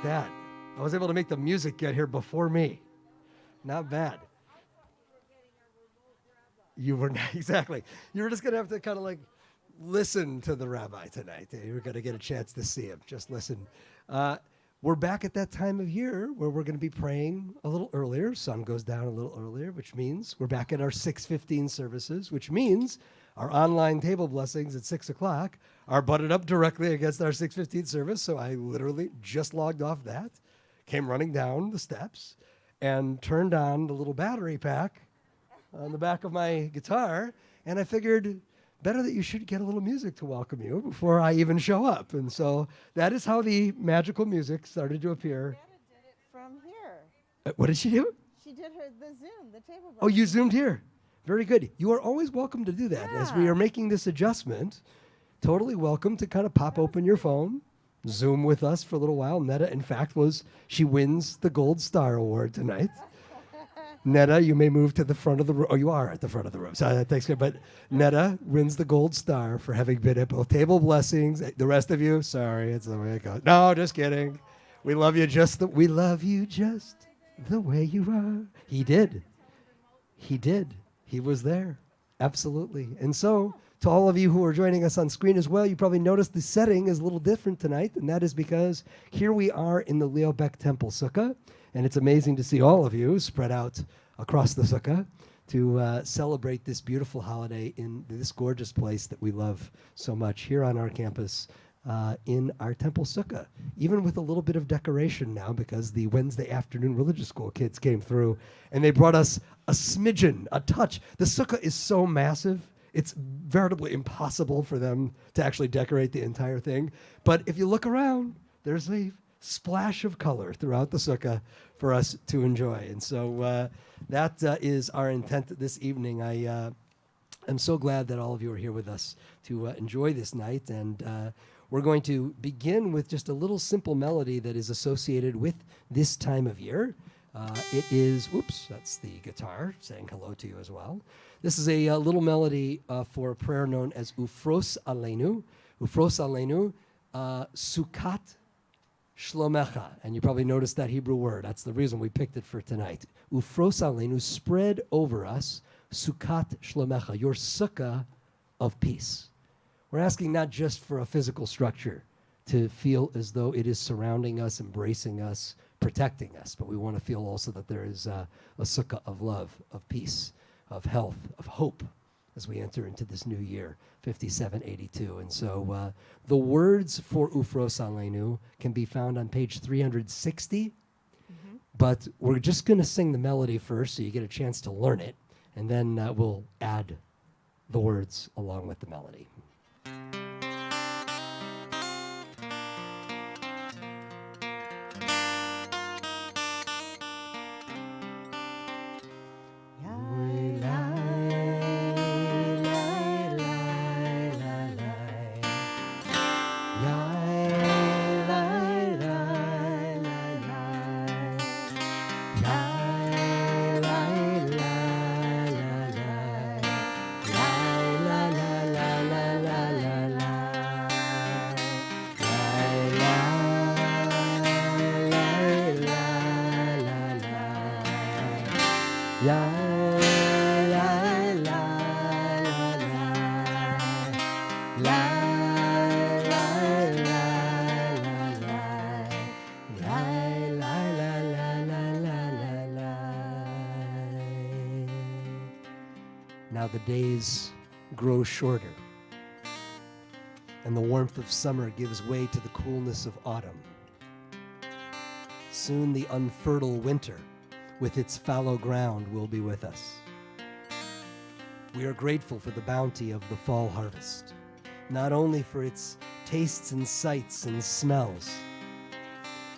at that. I was able to make the music get here before me. Not bad. You were not, exactly. You were just going to have to kind of like listen to the rabbi tonight. You were going to get a chance to see him. Just listen. We're back at that time of year where we're going to be praying a little earlier. Sun goes down a little earlier, which means we're back at our 6:15 services, which means our online table blessings at 6 o'clock are butted up directly against our 6:15 service. So I literally just logged off that, came running down the steps, and turned on the little battery pack on the back of my guitar, and I figured better that you should get a little music to welcome you before I even show up. And so that is how the magical music started to appear. Nana did it from here. What did she do? She did the Zoom, the table. Oh, you zoomed here. Very good. You are always welcome to do that. As we Yeah. are making this adjustment, totally welcome to kind of pop open your phone, Zoom with us for a little while. Netta, in fact, she wins the Gold Star Award tonight. Netta, you may move to the front of the room. Oh, you are at the front of the room. So thanks. But Netta wins the Gold Star for having been at both table blessings. The rest of you, sorry, it's the way it goes. No, just kidding. We love you just the way you are. He did. He was there. Absolutely. And so, to all of you who are joining us on screen as well, you probably noticed the setting is a little different tonight, and that is because here we are in the Leobek Temple Sukkah. And it's amazing to see all of you spread out across the sukkah to celebrate this beautiful holiday in this gorgeous place that we love so much here on our campus in our temple sukkah, even with a little bit of decoration now because the Wednesday afternoon religious school kids came through and they brought us a smidgen, a touch. The sukkah is so massive, it's veritably impossible for them to actually decorate the entire thing. But if you look around, there's a splash of color throughout the sukkah for us to enjoy. And so that is our intent this evening. I'm so glad that all of you are here with us to enjoy this night. And we're going to begin with just a little simple melody that is associated with this time of year. It is, oops, that's the guitar saying hello to you as well. This is a little melody for a prayer known as Ufros Aleinu. Ufros Aleinu, Sukkah Shlomecha, and you probably noticed that Hebrew word. That's the reason we picked it for tonight. Ufros aleinu, spread over us, Sukkot Shlomecha, your sukkah of peace. We're asking not just for a physical structure to feel as though it is surrounding us, embracing us, protecting us, but we want to feel also that there is a sukkah of love, of peace, of health, of hope as we enter into this new year, 5782. And so the words for Ufros Aleinu can be found on page 360, but we're just going to sing the melody first so you get a chance to learn it, and then we'll add the words along with the melody. Now the days grow shorter, and the warmth of summer gives way to the coolness of autumn. Soon the unfertile winter, with its fallow ground, will be with us. We are grateful for the bounty of the fall harvest, not only for its tastes and sights and smells,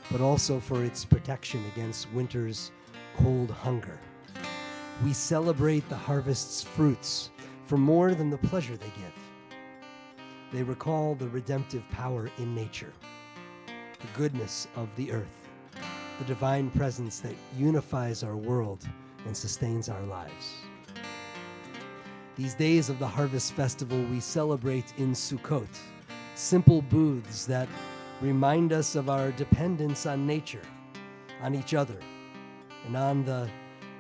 but also for its protection against winter's cold hunger. We celebrate the harvest's fruits for more than the pleasure they give. They recall the redemptive power in nature, the goodness of the earth, the divine presence that unifies our world and sustains our lives. These days of the harvest festival we celebrate in Sukkot, simple booths that remind us of our dependence on nature, on each other, and on the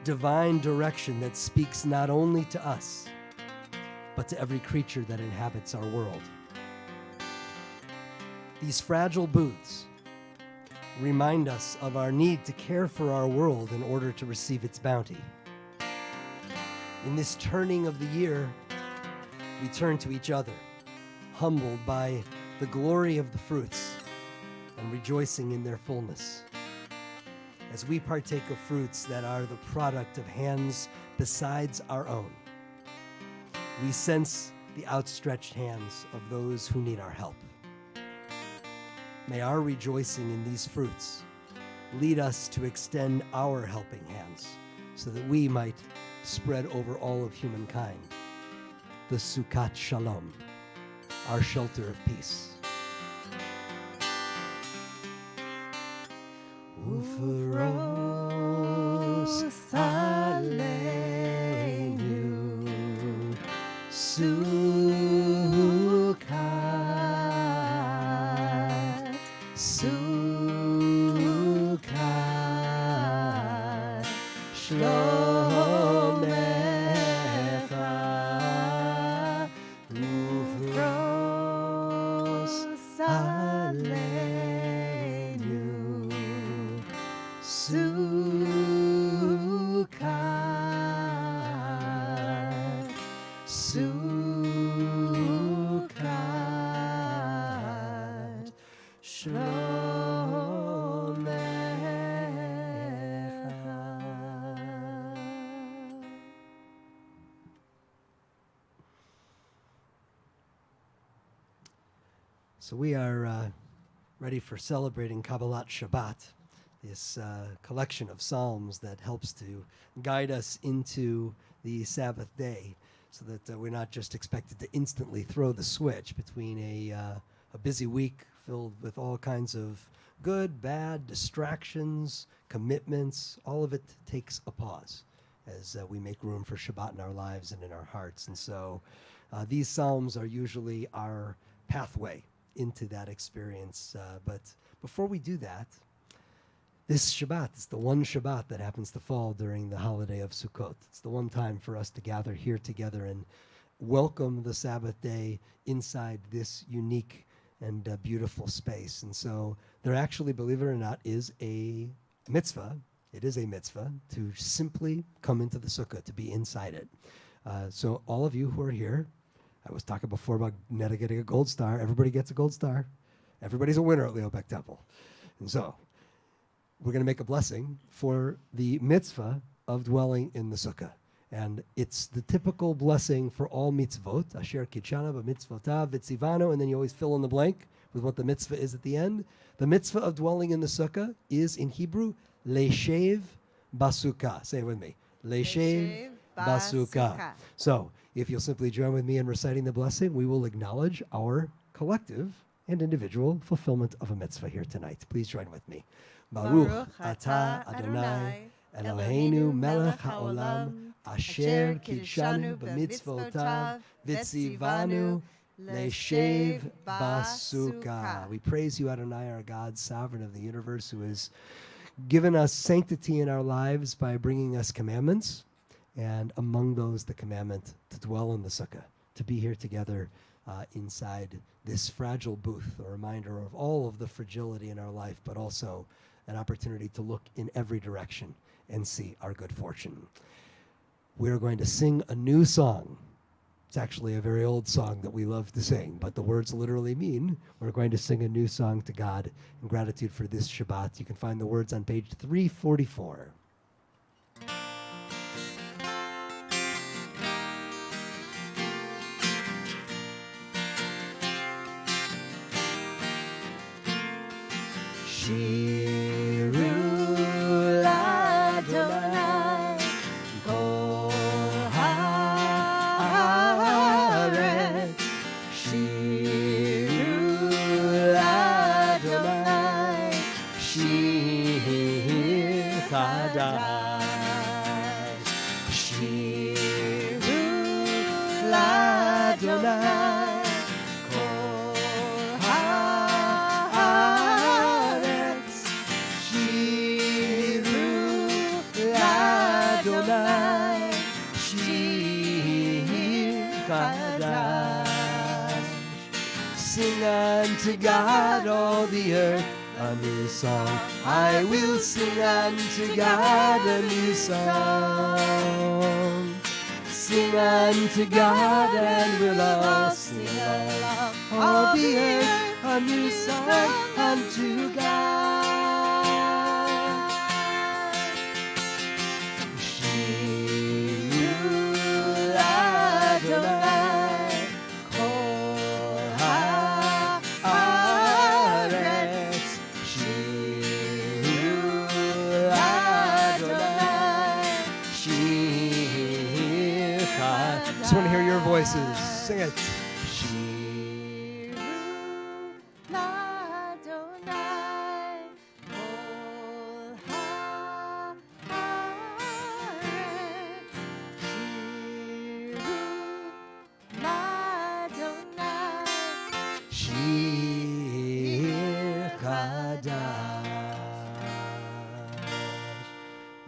divine direction that speaks not only to us, but to every creature that inhabits our world. These fragile booths remind us of our need to care for our world in order to receive its bounty. In this turning of the year, we turn to each other, humbled by the glory of the fruits and rejoicing in their fullness. As we partake of fruits that are the product of hands besides our own, we sense the outstretched hands of those who need our help. May our rejoicing in these fruits lead us to extend our helping hands so that we might spread over all of humankind the Sukkah Shalom, our shelter of peace. Ufaros Aleinu Sukkah, Sukkah, Shlomecha, Ufaros Aleinu Sukkah, Sukkah, Shlomecha. So we are ready for celebrating Kabbalat Shabbat, this collection of psalms that helps to guide us into the Sabbath day so that we're not just expected to instantly throw the switch between a busy week filled with all kinds of good, bad, distractions, commitments. All of it takes a pause as we make room for Shabbat in our lives and in our hearts. And so these psalms are usually our pathway into that experience. But before we do that, this Shabbat is the one Shabbat that happens to fall during the holiday of Sukkot. It's the one time for us to gather here together and welcome the Sabbath day inside this unique and beautiful space. And so there actually, believe it or not, is a mitzvah. It is a mitzvah to simply come into the Sukkah, to be inside it. So all of you who are here, I was talking before about Netta getting a gold star. Everybody gets a gold star. Everybody's a winner at Leobeck Temple. And so we're going to make a blessing for the mitzvah of dwelling in the Sukkah. And it's the typical blessing for all mitzvot, Asher Kitshana b'mitzvotav v'tzivanu, and then you always fill in the blank with what the mitzvah is at the end. The mitzvah of dwelling in the Sukkah is, in Hebrew, Leshev Basukkah. Say it with me. Leshev Basukkah. So, if you'll simply join with me in reciting the blessing, we will acknowledge our collective and individual fulfillment of a mitzvah here tonight. Please join with me. Baruch atah Adonai Eloheinu melech haolam asher kidshanu b'mitzvotav v'tzivanu leshev basukkah. We praise you, Adonai, our God, sovereign of the universe, who has given us sanctity in our lives by bringing us commandments, and among those the commandment to dwell in the Sukkah, to be here together inside this fragile booth, a reminder of all of the fragility in our life, but also an opportunity to look in every direction and see our good fortune. We're going to sing a new song. It's actually a very old song that we love to sing, but the words literally mean we're going to sing a new song to God in gratitude for this Shabbat. You can find the words on page 344. Shiru l'Adonai kol haaretz. Shiru l'Adonai shir chadash. Shiru l'Adonai kol haaretz. chadash. Sing unto God, all the earth, a new song. I will sing unto God a new song. Sing unto God and we'll all sing along. All the earth, a new song unto God. Shiru Adonai kol haaretz. Shiru Adonai shir chadash. Just want to hear your voices. Sing it.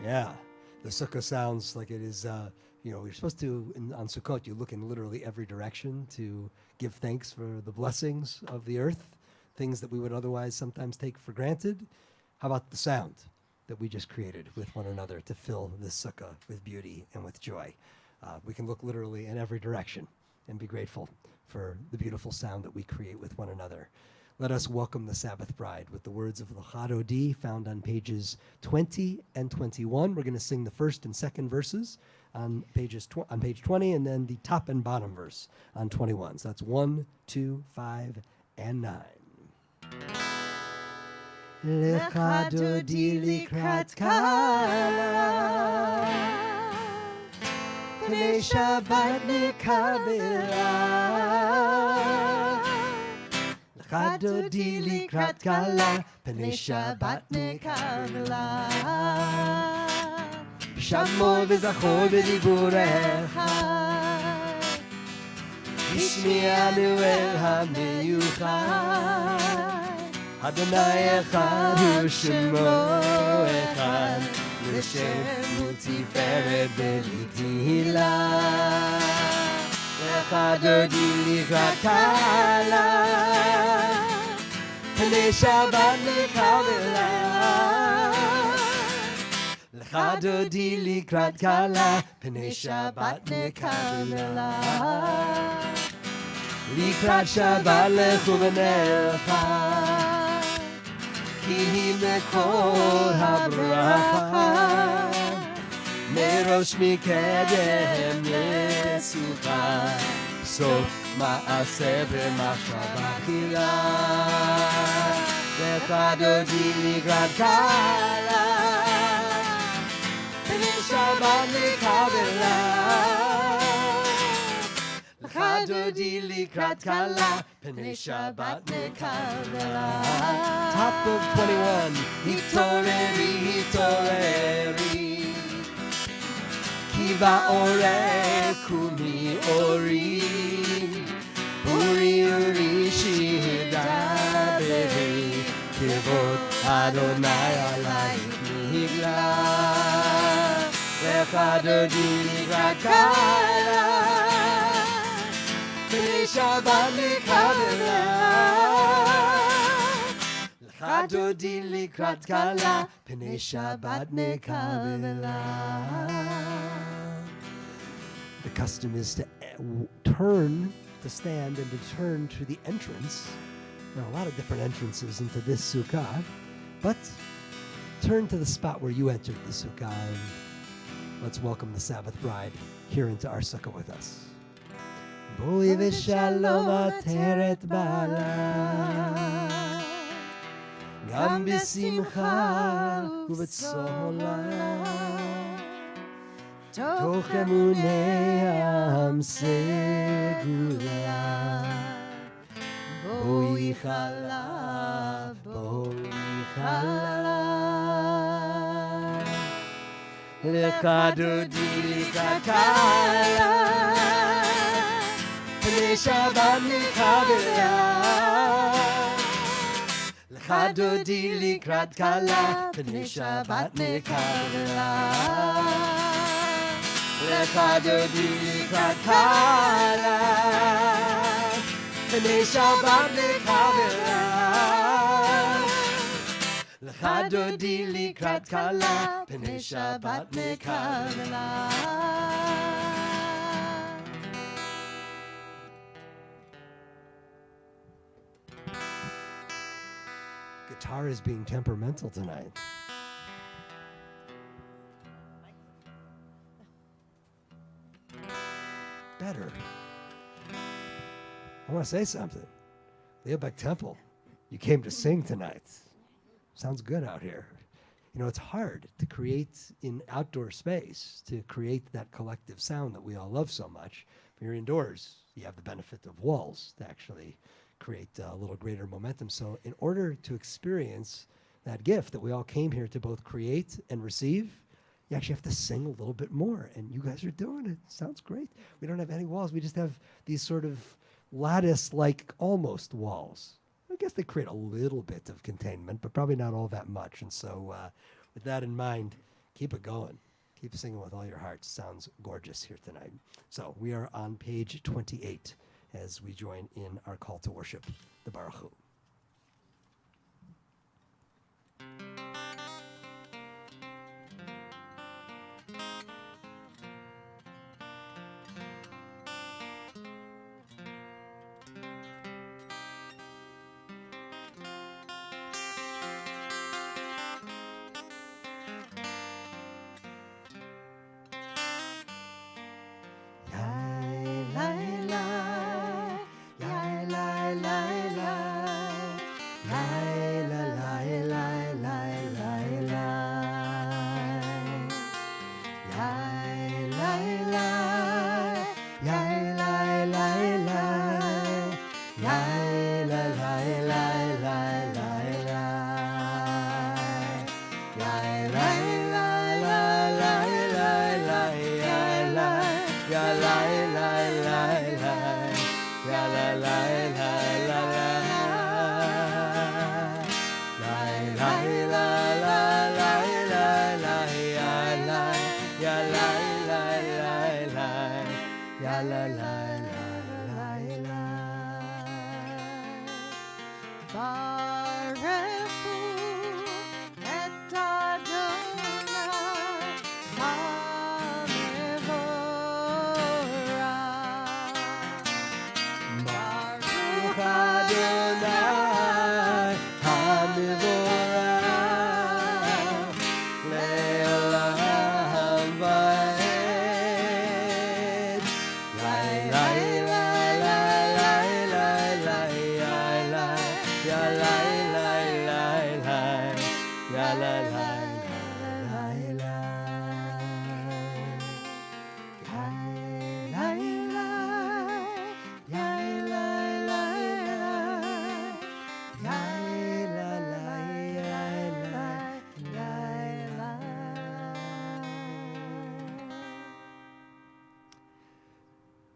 Yeah, the Sukkah sounds like it is, you're supposed to, on Sukkot, you look in literally every direction to give thanks for the blessings of the earth, things that we would otherwise sometimes take for granted. How about the sound that we just created with one another to fill this Sukkah with beauty and with joy? We can look literally in every direction and be grateful for the beautiful sound that we create with one another. Let us welcome the Sabbath Bride with the words of L'chad Odi found on pages 20 and 21. We're going to sing the first and second verses on page 20, and then the top and bottom verse on 21. So that's 1, 2, 5, and 9. L'chad Odi likrat kala, pnei Shabbat nekabela. L'chad Odi likrat kala, pnei Shabbat nekabela. Shamor v'zachor v'diburecha, Ishmi'anu el ha'miyuchad. Adonai echad hu shemo echad, l'shem u'tiferet v'litila. L'chad Odi likrat kala, pnei Shabbat nekabela. L'chad Odi likrat kala, pnei Shabbat nekabela. Likrat Shabbat lechu v'nelcha, ki hi mekor habracha. Merosh mikedem lesucha, sof ma'aseh v'machshava tchila. L'chad Odi likrat kala, pnei Shabbat nekabela. L'chad Odi likrat kala, pnei Shabbat nekabela. Top of 21. Hitoreri, hitoreri, ki ba'oreh kumi ori, uri uri shidaberi, kivod Adonai alayich nigla. L'chad Odi likrat kala, pnei Shabbat nekabela. L'chad Odi likrat kala, pnei Shabbat nekabela. The custom is to stand and to turn to the entrance. There are a lot of different entrances into this Sukkah, but turn to the spot where you entered the Sukkah, and let's welcome the Sabbath Bride here into our Sukkah with us. Boi v'shalom ateret bala, gam b'simcha u'b'tzola, toch emunei am segula. Boi chala, boi chala. L'chad Odi likrat kala, pnei Shabbat nekabela. L'chad Odi likrat kala, pnei Shabbat nekabela. Lecha dodi likrat kala, Pnei Shabbat mekabela. Lecha dodi likrat kala, Pnei Shabbat mekabela. Guitar is being temperamental tonight. Better. I want to say something. Leobeck Temple, you came to sing tonight. Sounds good out here. You know, it's hard to create in outdoor space, to create that collective sound that we all love so much. If you're indoors, you have the benefit of walls to actually create a little greater momentum. So in order to experience that gift that we all came here to both create and receive, you actually have to sing a little bit more, and you guys are doing it. Sounds great. We don't have any walls. We just have these sort of lattice-like almost walls. I guess they create a little bit of containment, but probably not all that much. And so with that in mind, keep it going. Keep singing with all your hearts. Sounds gorgeous here tonight. So we are on page 28 as we join in our call to worship, the Baruch Hu.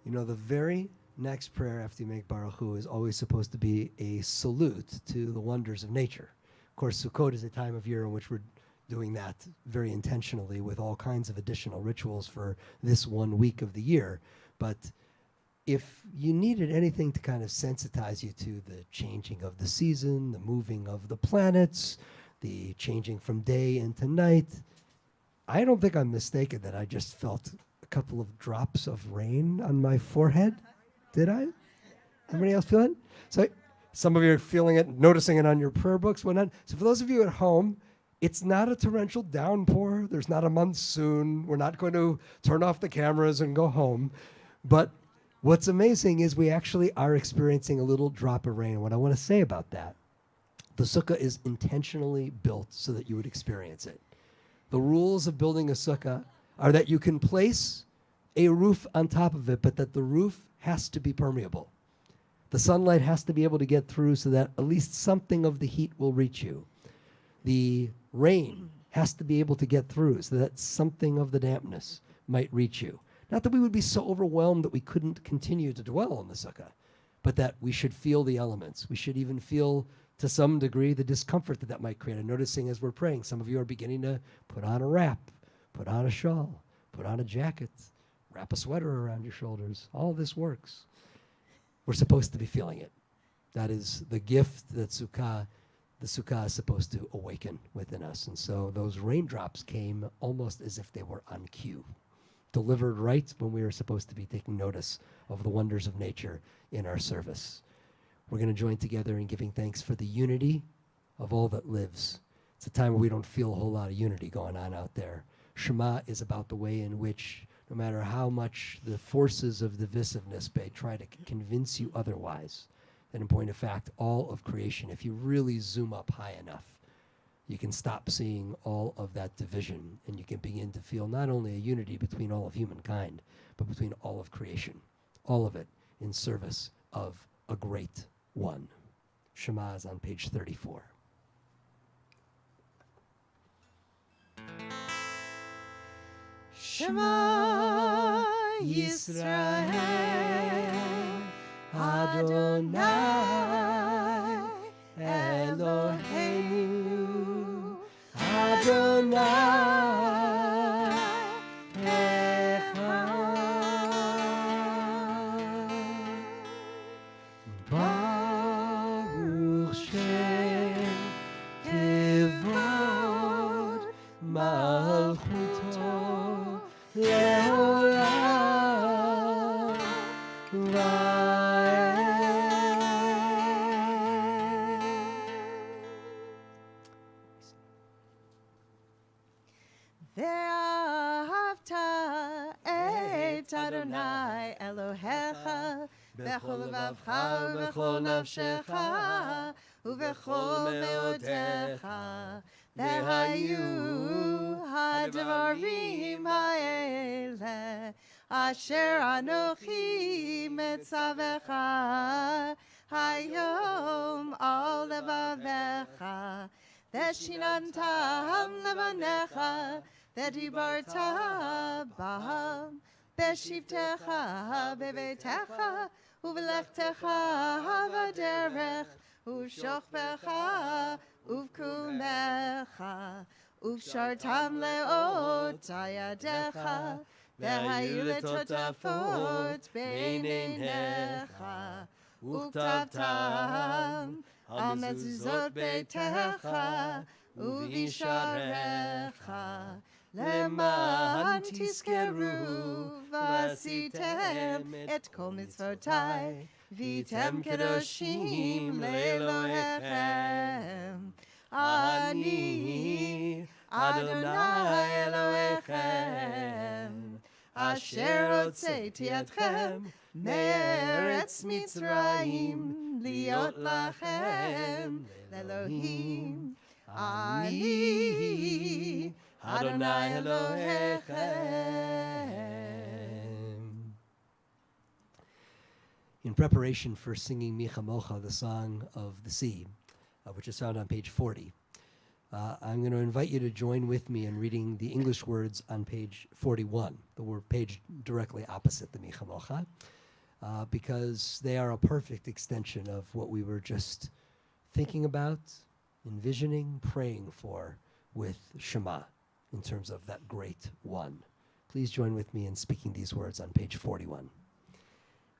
You know, the very next prayer after you make Baruch Hu is always supposed to be a salute to the wonders of nature. Of course, Sukkot is a time of year in which we're doing that very intentionally with all kinds of additional rituals for this 1 week of the year. But if you needed anything to kind of sensitize you to the changing of the season, the moving of the planets, the changing from day into night, I don't think I'm mistaken that I just felt a couple of drops of rain on my forehead. Did I? Anybody else feel it? So some of you are feeling it, noticing it on your prayer books, whatnot. So for those of you at home, it's not a torrential downpour. There's not a monsoon. We're not going to turn off the cameras and go home. But what's amazing is we actually are experiencing a little drop of rain. What I want to say about that, the sukkah is intentionally built so that you would experience it. The rules of building a sukkah are that you can place a roof on top of it, but that the roof has to be permeable. The sunlight has to be able to get through so that at least something of the heat will reach you. The rain has to be able to get through so that something of the dampness might reach you. Not that we would be so overwhelmed that we couldn't continue to dwell on the sukkah, but that we should feel the elements. We should even feel, to some degree, the discomfort that might create. I'm noticing as we're praying, some of you are beginning to put on a wrap, put on a shawl, put on a jacket, Wrap a sweater around your shoulders. All of this works. We're supposed to be feeling it. That is the gift that the Sukkah is supposed to awaken within us. And so those raindrops came almost as if they were on cue, delivered right when we were supposed to be taking notice of the wonders of nature in our service. We're going to join together in giving thanks for the unity of all that lives. It's a time where we don't feel a whole lot of unity going on out there. Shema is about the way in which, no matter how much the forces of divisiveness may try to convince you otherwise, that in point of fact, all of creation, if you really zoom up high enough, you can stop seeing all of that division, and you can begin to feel not only a unity between all of humankind, but between all of creation, all of it in service of a great one. Shema is on page 34. Shema Yisrael Adonai Eloheinu Adonai Echad Baruch Shem Kevod Malchuto Leolam Ve'ahavta et Adonai Elohecha bechol levavcha ubechol nafshecha ubechol meodecha ve'hayu hadvarim ha'ele asher anochi metzavecha hayom al levavecha Veshinantam levanecha vedibarta baham beshivtecha bevetecha uvelechtecha vaderech uvshochbecha uvkumecha uvshartam leot ayadecha vehayu letotafot beinenecha uktavtam על מזוזות ביתך ובשעריך למען תזכרו ועשיתם את כל מצוותיי והייתם קדושים לאלוהיכם אני אדוני אלוהיכם אשר הוצאתי אתכם מארץ מצרים להיות לכם לאלוהים אני אדוני אלוהיכם. In preparation for singing Micha Mocha, the song of the sea, which is found on page 40, I'm going to invite you to join with me in reading the English words on page 41, the word page directly opposite the Micha Mocha, because they are a perfect extension of what we were just thinking about, envisioning, praying for with Shema in terms of that great one. Please join with me in speaking these words on page 41.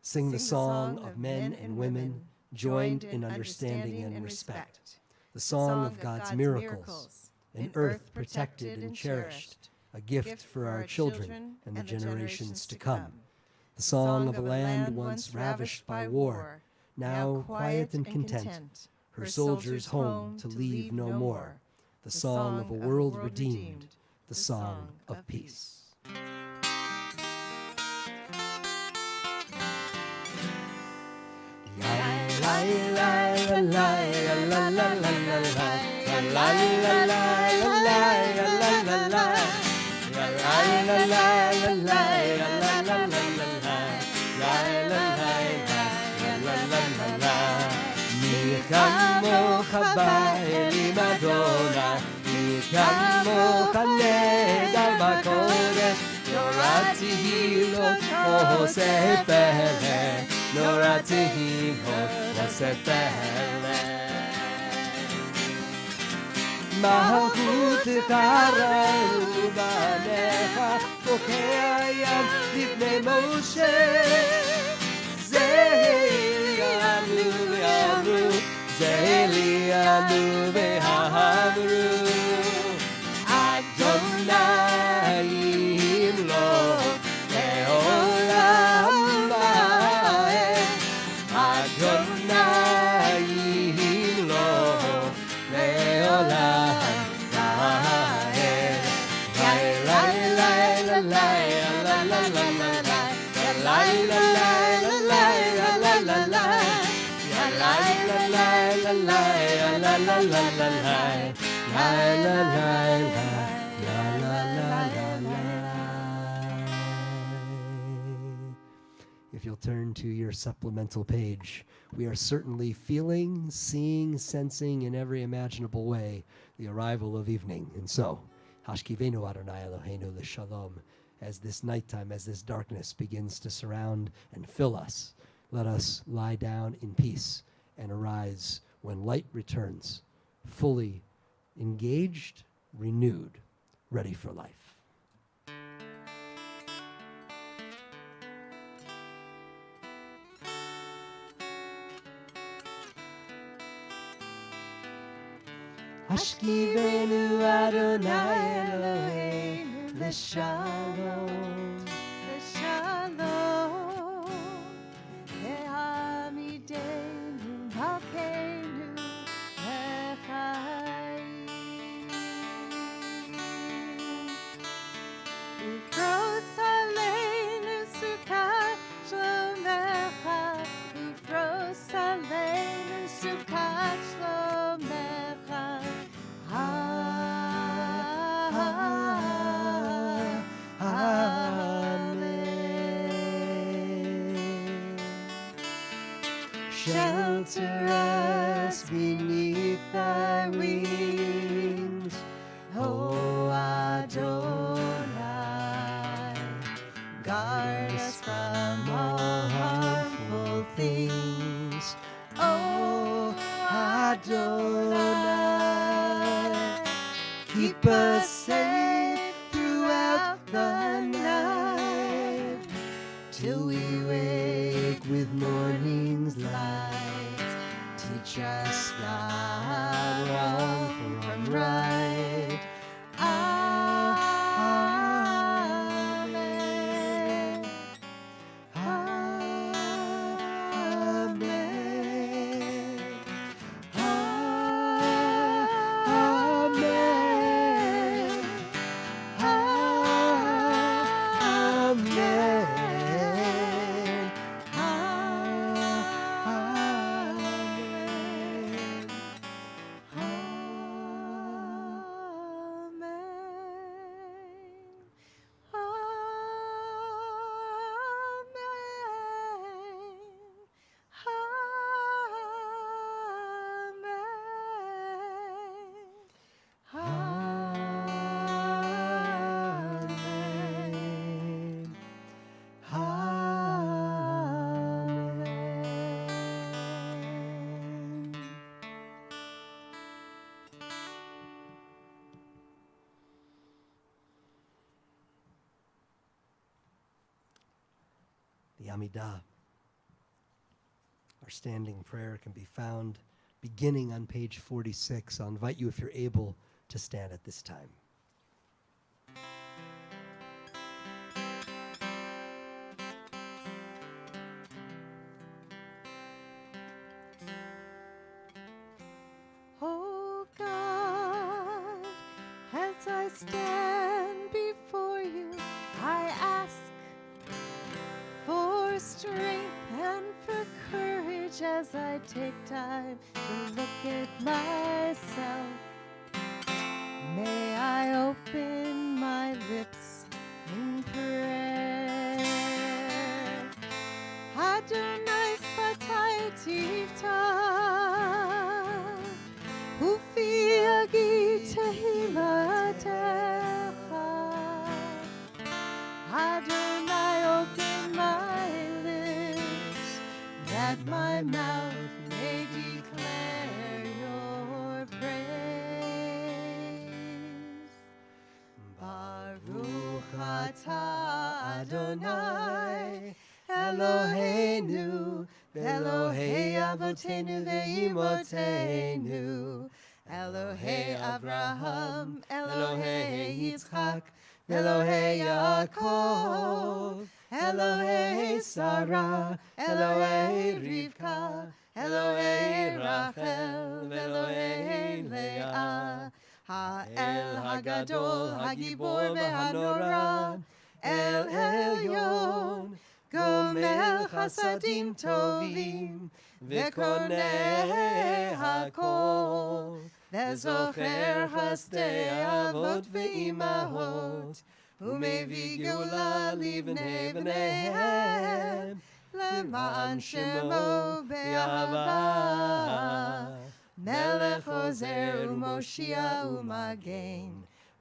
Sing the song of men and women joined in understanding and respect. The song of God's miracles, an earth protected and cherished, a gift for our children and the generations to come. The song of a land once ravished by war, now quiet and content, her soldiers home to leave no more. The song of a world redeemed, the song of peace. מי כמוך באלים אדוני, מי כמוך נהדר בקודש, נורא תהילות עושה פלא, נורא תהילות עושה פלא. מלכותך ראו בניך, חוקי הים לפני משה. זה יאמרו ויאמרו, זה יאמרו ואמרו, אדוני ימלוך לעולם ועד. אדוני ימלוך לעולם ועד. If you'll turn to your supplemental page, we are certainly feeling, seeing, sensing in every imaginable way the arrival of evening. And so, Hashkivenu Adonai Eloheinu l'shalom, as this nighttime, as this darkness begins to surround and fill us, let us lie down in peace and arise when light returns, fully engaged, renewed, ready for life. Hashkivenu Adonai Eloheinu l'shalom, l'shalom, le'amidenu malkeinu l'chaim. Ufros aleinu Sukkah shlomecha, ufros aleinu Sukkah shlomecha. Shelter us beneath thy wings, O Adonai. Guard us from all harmful things, O Adonai. Keep us safe throughout the night, till we wake with morning's light. Teach us not wrong from right. Amen. Amen. Amen. The Amidah, our standing prayer, can be found beginning on page 46. I'll invite you, if you're able, to stand at this time. Oh God, as I stand before you, I ask for strength and for courage as I take time to look at myself. May I open my lips in prayer. Adonai Sfatai Tifta, Ufi Agi Tehilatecha. Adonai, open my lips, that my mouth may declare your praise. Baruch atah Adonai Eloheinu Elohei Avotenu ve'imotenu Elohei Avraham Elohei Yitzchak Elohei Yaakov Elohei Sarah Elohei Rivka Elohei Rachel Elohei Leah Ha'el Hagadol Hagibor ve'hanora El Elyon Gomel Chasadim Tovim Vekoneh Hakol Vezocher Chasdei Avot ve'imahot Umevi Geula livnei bneihem Leman Shemo be'ahava Melech Ozer u'Moshia u'Magen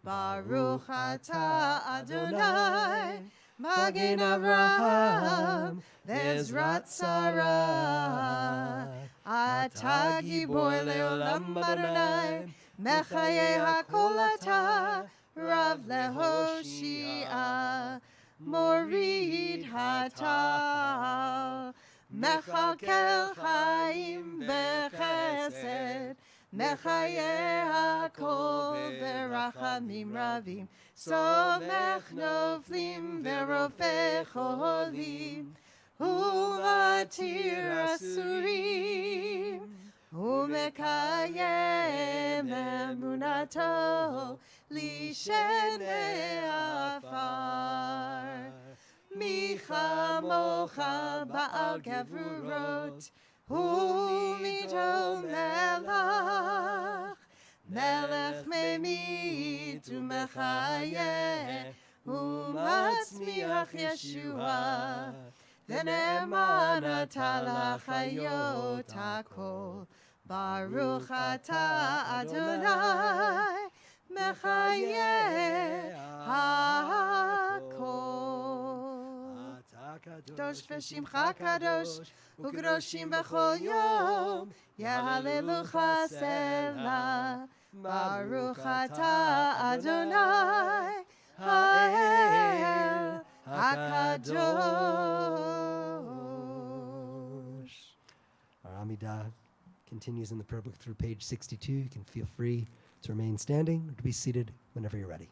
Baruch Ata Adonai Magen Avraham Ve'ezrat Sarah Ata Gibor le'olam Adonai Mechaye HaKol Ata Rav lehoshia Morid Hata Mechakel Chaim Bechesed Mechaye HaKol Berachamim Ravim Somech Noflim Verofeh Cholim Umatir Asurim Umekayem Emunato Lishenei Afar Micha Mocha Baal Gevurot Umito Melach Melech Memit Umechayeh Umatzmiach Yeshua V'ne'eman ata l'chayot hakol Baruch ata Adonai Mechayeh hakol Kadosh v'shimcha kadosh U'groshim b'chol yom Yehalelucha sela Baruch ata Adonai Ha'el HaKadosh. Our Amidah continues in the prayer book through page 62. You can feel free to remain standing or to be seated whenever you're ready.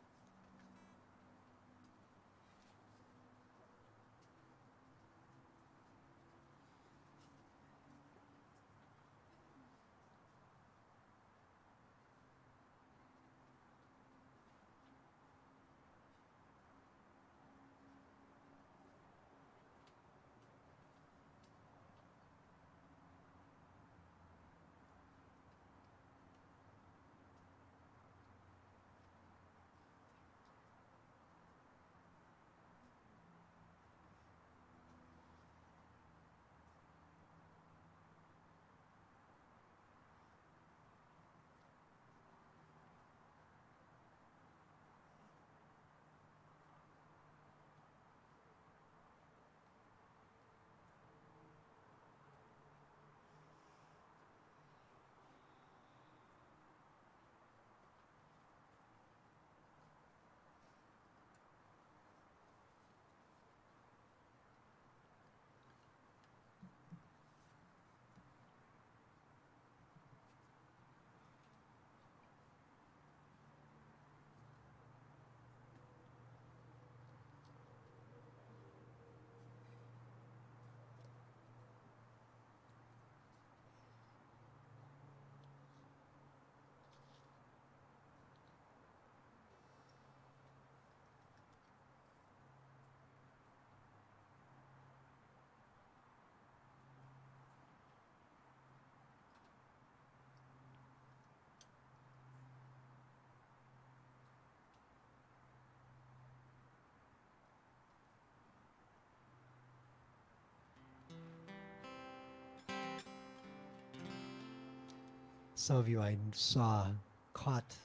Some of you I saw caught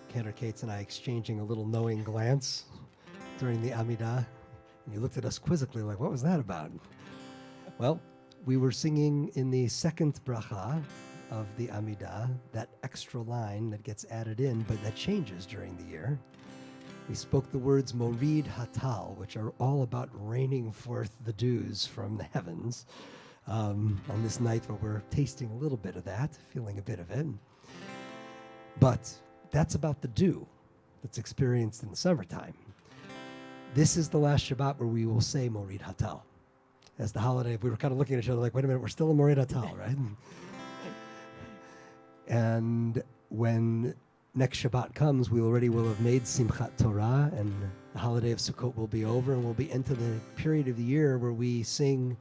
Cantor Cates and I exchanging a little knowing glance during the Amidah. And you looked at us quizzically like, what was that about? Well, we were singing in the second bracha of the Amidah, that extra line that gets added in, but that changes during the year. We spoke the words Morid Hatal, which are all about raining forth the dews from the heavens on this night where we're tasting a little bit of that, feeling a bit of it. But that's about the dew that's experienced in the summertime. This is the last Shabbat where we will say Morid Hatal. As the holiday, we were kind of looking at each other like, wait a minute, we're still in Morid Hatal, right? And when next Shabbat comes, we already will have made Simchat Torah, and the holiday of Sukkot will be over, and we'll be into the period of the year where we sing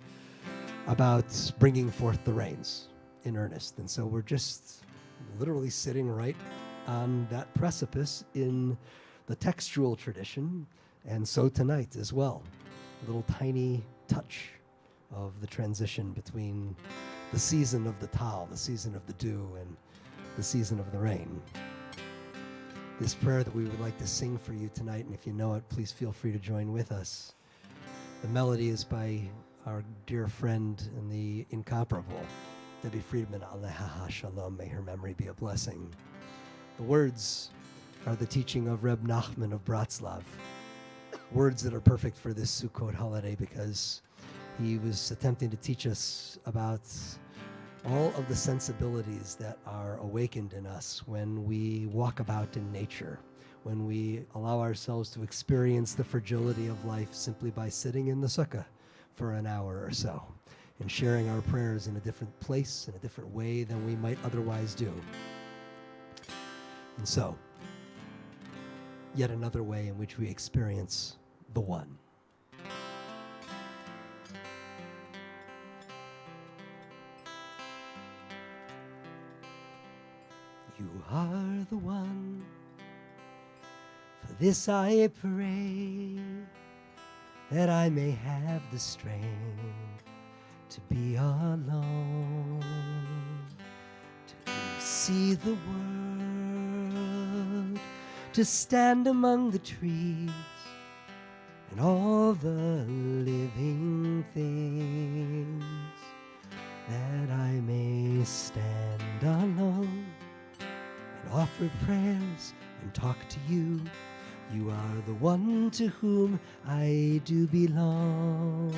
about bringing forth the rains in earnest. And so we're just literally sitting right on that precipice in the textual tradition, and so tonight as well. A little tiny touch of the transition between the season of the Tal, the season of the dew, and the season of the rain. This prayer that we would like to sing for you tonight, and if you know it, please feel free to join with us. The melody is by our dear friend and the incomparable Debbie Friedman, Aleha Shalom, may her memory be a blessing. The words are the teaching of Reb Nachman of Bratslav, words that are perfect for this Sukkot holiday because he was attempting to teach us about all of the sensibilities that are awakened in us when we walk about in nature, when we allow ourselves to experience the fragility of life simply by sitting in the Sukkah for an hour or so and sharing our prayers in a different place, in a different way than we might otherwise do. And so, yet another way in which we experience the One. You are the One, for this I pray, that I may have the strength to be alone, to see the world, to stand among the trees and all the living things, that I may stand alone and offer prayers and talk to you. You are the one to whom I do belong.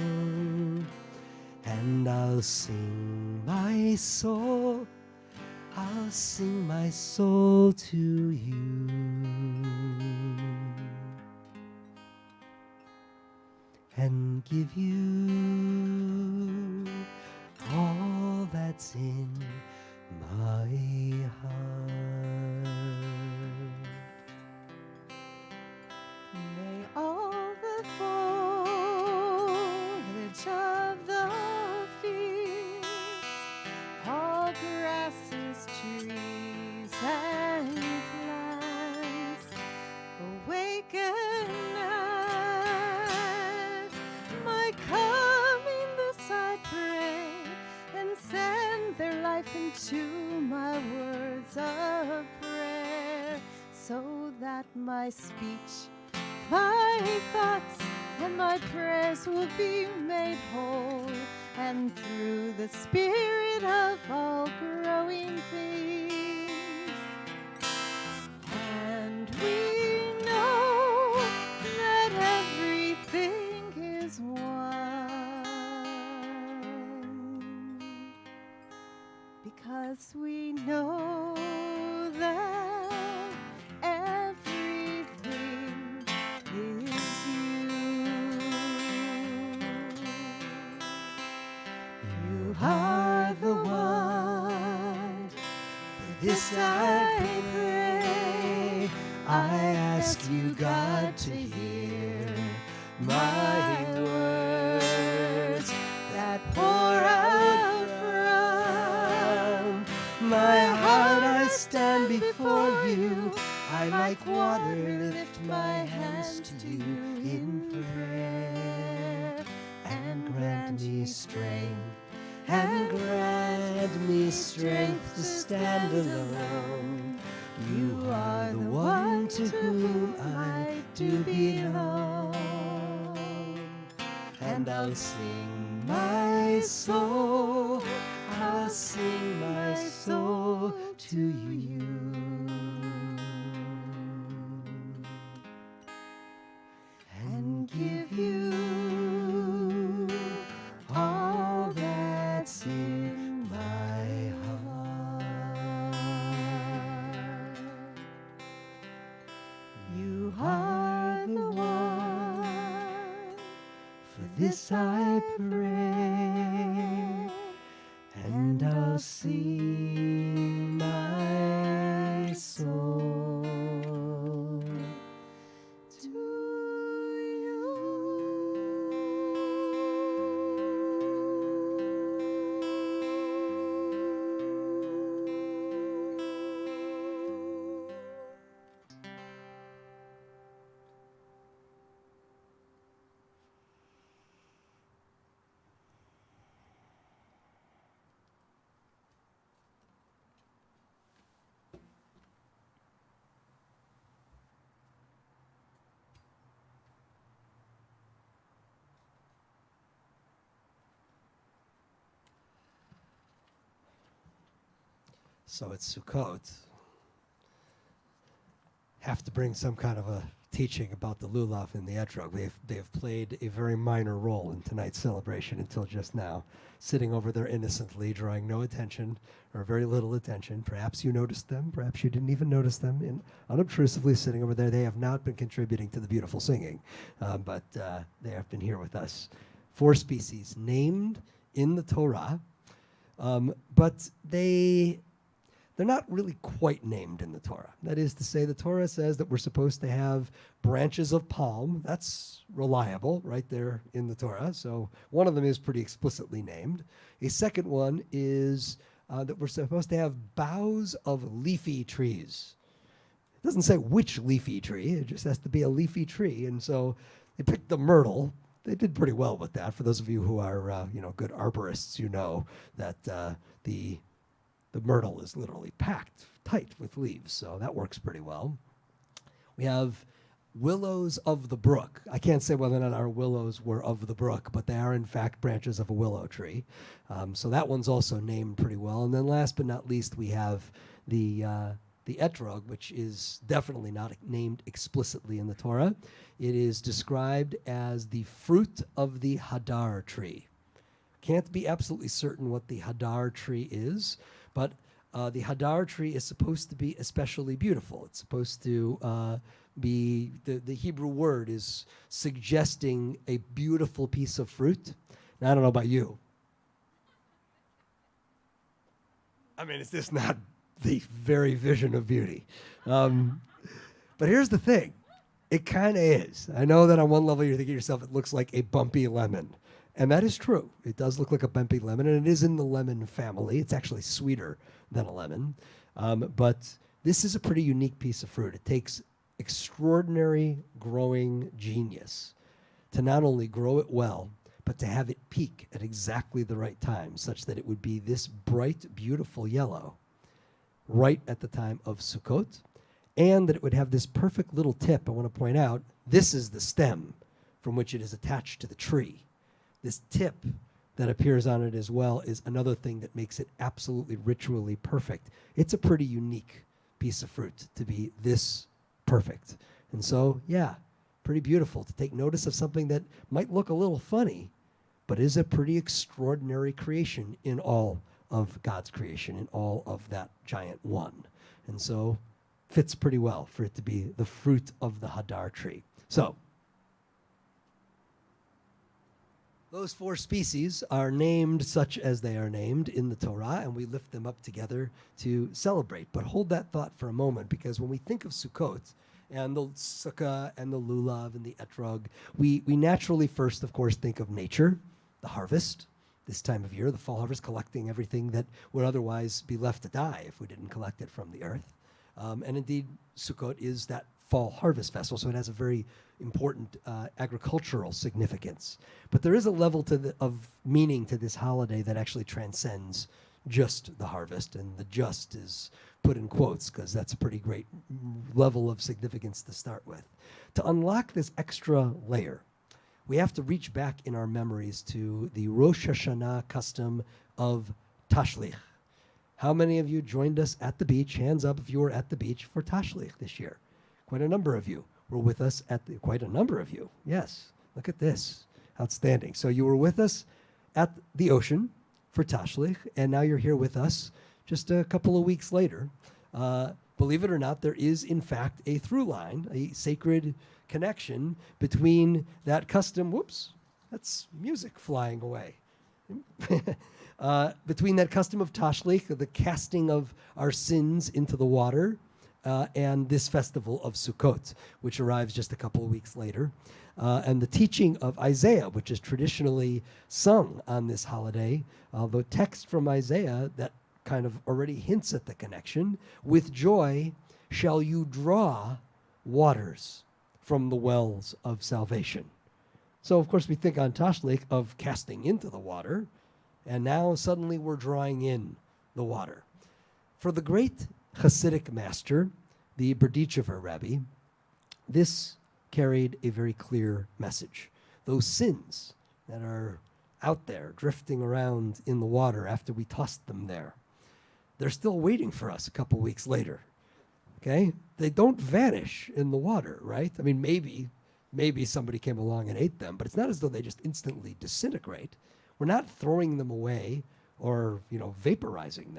And I'll sing my soul to you. And give you all that's in my heart. May all the foliage of the fields, all grasses, trees, and plants awaken at my coming. This I pray, and send their life into my words of prayer, so that my speech, my thoughts, and my prayers will be made whole, and through the spirit of all growing things. And we know that everything is one, because we know that everything is you. You are the one, for this I pray. I ask you, God, to hear my words that pour out from my heart. I stand before you. I, like water, lift my hands to you in prayer, and grant me strength, and grant me strength to stand alone. You are the one to whom I do belong, and I'll sing my soul, I'll sing my soul to you. You are the one. For this I pray, and I'll sing my soul To you. So it's Sukkot. Have to bring some kind of a teaching about the lulav and the etrog. They have played a very minor role in tonight's celebration until just now, sitting over there innocently, drawing no attention or very little attention. Perhaps you noticed them, perhaps you didn't even notice them, unobtrusively sitting over there. They have not been contributing to the beautiful singing, but they have been here with us. 4 species named in the Torah, but they're not really quite named in the Torah. That is to say, the Torah says that we're supposed to have branches of palm. That's reliable right there in the Torah. So one of them is pretty explicitly named. A second one is that we're supposed to have boughs of leafy trees. It doesn't say which leafy tree. It just has to be a leafy tree. And so they picked the myrtle. They did pretty well with that. For those of you who are good arborists, you know that the myrtle is literally packed tight with leaves, so that works pretty well. We have willows of the brook. I can't say whether or not our willows were of the brook, but they are in fact branches of a willow tree. So that one's also named pretty well. And then last but not least, we have the etrog, which is definitely not named explicitly in the Torah. It is described as the fruit of the hadar tree. Can't be absolutely certain what the hadar tree is, but the hadar tree is supposed to be especially beautiful. It's supposed to be, the Hebrew word is suggesting a beautiful piece of fruit. Now, I don't know about you. I mean, is this not the very vision of beauty? But here's the thing. It kind of is. I know that on one level you're thinking to yourself, it looks like a bumpy lemon. And that is true. It does look like a bumpy lemon, and it is in the lemon family. It's actually sweeter than a lemon. But this is a pretty unique piece of fruit. It takes extraordinary growing genius to not only grow it well, but to have it peak at exactly the right time, such that it would be this bright, beautiful yellow right at the time of Sukkot, and that it would have this perfect little tip. I want to point out, this is the stem from which it is attached to the tree. This tip that appears on it as well is another thing that makes it absolutely ritually perfect. It's a pretty unique piece of fruit to be this perfect. And so, yeah, pretty beautiful to take notice of something that might look a little funny, but is a pretty extraordinary creation in all of God's creation, in all of that giant one. And so fits pretty well for it to be the fruit of the hadar tree. So those 4 species are named such as they are named in the Torah, and we lift them up together to celebrate. But hold that thought for a moment, because when we think of Sukkot and the Sukkah and the lulav and the etrog, we naturally first, of course, think of nature, the harvest, this time of year, the fall harvest, collecting everything that would otherwise be left to die if we didn't collect it from the earth. And indeed, Sukkot is that fall harvest festival, so it has a very important agricultural significance. But there is a level of meaning to this holiday that actually transcends just the harvest, and the just is put in quotes because that's a pretty great level of significance to start with. To unlock this extra layer, we have to reach back in our memories to the Rosh Hashanah custom of Tashlich. How many of you joined us at the beach? Hands up if you were at the beach for Tashlich this year. Quite a number of you were with us quite a number of you. Yes, look at this. Outstanding. So you were with us at the ocean for Tashlich, and now you're here with us just a couple of weeks later. believe it or not, there is in fact a through line, a sacred connection between that custom. Whoops, that's music flying away. Between that custom of Tashlich, the casting of our sins into the water, and this festival of Sukkot, which arrives just a couple of weeks later, and the teaching of Isaiah, which is traditionally sung on this holiday, the text from Isaiah that kind of already hints at the connection. With joy shall you draw waters from the wells of salvation. So, of course, we think on Tashlich of casting into the water, and now suddenly we're drawing in the water. For the great Hasidic master, the Berdichever Rebbe, this carried a very clear message. Those sins that are out there drifting around in the water after we tossed them there, they're still waiting for us a couple weeks later. Okay? They don't vanish in the water, right? I mean, maybe somebody came along and ate them, but it's not as though they just instantly disintegrate. We're not throwing them away or, vaporizing them.